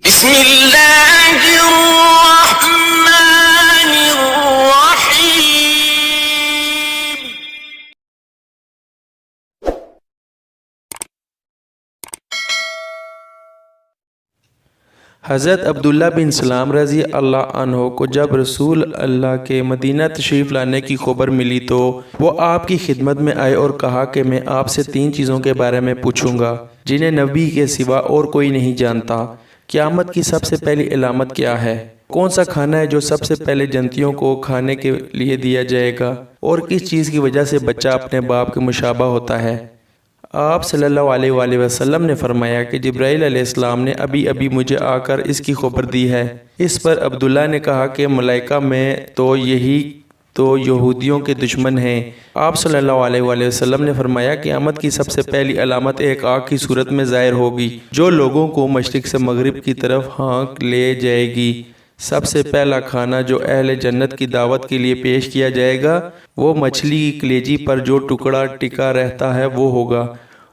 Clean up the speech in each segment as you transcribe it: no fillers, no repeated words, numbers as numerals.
بسم اللہ الرحمن الرحیم۔ حضرت عبداللہ بن سلام رضی اللہ عنہ کو جب رسول اللہ کے مدینہ تشریف لانے کی خبر ملی تو وہ آپ کی خدمت میں آئے اور کہا کہ میں آپ سے 3 چیزوں کے بارے میں پوچھوں گا جنہیں نبی کے سوا اور کوئی نہیں جانتا۔ قیامت کی سب سے پہلی علامت کیا ہے؟ کون سا کھانا ہے جو سب سے پہلے جنتیوں کو کھانے کے لیے دیا جائے گا؟ اور کس چیز کی وجہ سے بچہ اپنے باپ کے مشابہ ہوتا ہے؟ آپ صلی اللہ علیہ وآلہ وسلم نے فرمایا کہ جبرائیل علیہ السلام نے ابھی مجھے آ کر اس کی خبر دی ہے۔ اس پر عبداللہ نے کہا کہ ملائکہ میں تو یہی تو یہودیوں کے دشمن ہیں۔ آپ صلی اللہ علیہ وآلہ وسلم نے فرمایا قیامت کی سب سے پہلی علامت ایک آگ کی صورت میں ظاہر ہوگی جو لوگوں کو مشرق سے مغرب کی طرف ہانک لے جائے گی۔ سب سے پہلا کھانا جو اہل جنت کی دعوت کے لیے پیش کیا جائے گا وہ مچھلی کی کلیجی پر جو ٹکڑا ٹکا رہتا ہے وہ ہوگا۔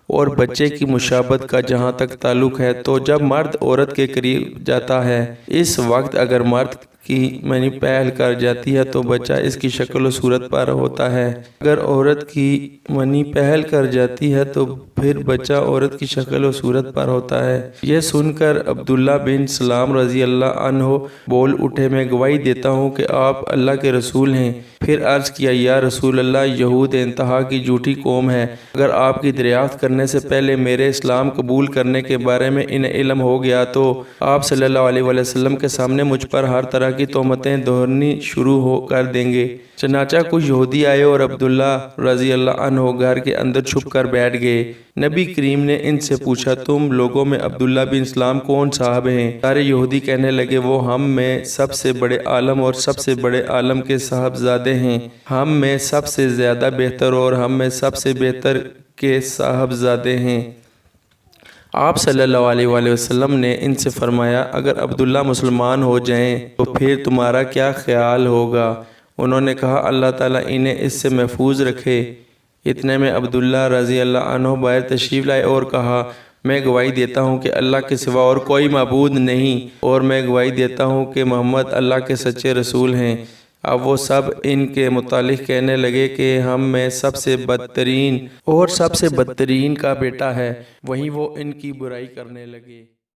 اور بچے کی مشابہت کا جہاں تک تعلق ہے تو جب مرد عورت کے قریب جاتا ہے اس وقت اگر مرد کی منی پہل کر جاتی ہے تو بچہ اس کی شکل و صورت پر ہوتا ہے، اگر عورت کی منی پہل کر جاتی ہے تو پھر بچہ عورت کی شکل و صورت پر ہوتا ہے۔ یہ سن کر عبداللہ بن سلام رضی اللہ عنہ بول اٹھے میں گواہی دیتا ہوں کہ آپ اللہ کے رسول ہیں۔ پھر عرض کیا یا رسول اللہ یہود انتہا کی جھوٹی قوم ہے، اگر آپ کی دریافت کرنے سے پہلے میرے اسلام قبول کرنے کے بارے میں انہیں علم ہو گیا تو آپ صلی اللہ علیہ وسلم کے سامنے مجھ پر ہر طرح کی تہمتیں دہرنی شروع کر دیں گے۔ چنانچہ کچھ یہودی آئے اور عبداللہ رضی اللہ عنہ گھر کے اندر چھپ کر بیٹھ گئے۔ نبی کریم نے ان سے پوچھا تم لوگوں میں عبداللہ بن سلام کون صاحب ہیں؟ سارے یہودی کہنے لگے وہ ہم میں سب سے بڑے عالم اور سب سے بڑے عالم کے صاحبزادے ہیں، ہم میں سب سے زیادہ بہتر اور ہم میں سب سے بہتر کے صاحبزادے ہیں۔ آپ صلی اللہ علیہ وآلہ وسلم نے ان سے فرمایا اگر عبداللہ مسلمان ہو جائیں تو پھر تمہارا کیا خیال ہوگا؟ انہوں نے کہا اللہ تعالیٰ انہیں اس سے محفوظ رکھے۔ اتنے میں عبداللہ رضی اللہ عنہ باہر تشریف لائے اور کہا میں گواہی دیتا ہوں کہ اللہ کے سوا اور کوئی معبود نہیں اور میں گواہی دیتا ہوں کہ محمد اللہ کے سچے رسول ہیں۔ اب وہ سب ان کے متعلق کہنے لگے کہ ہم میں سب سے بدترین اور سب سے بدترین کا بیٹا ہے، وہیں وہ ان کی برائی کرنے لگے۔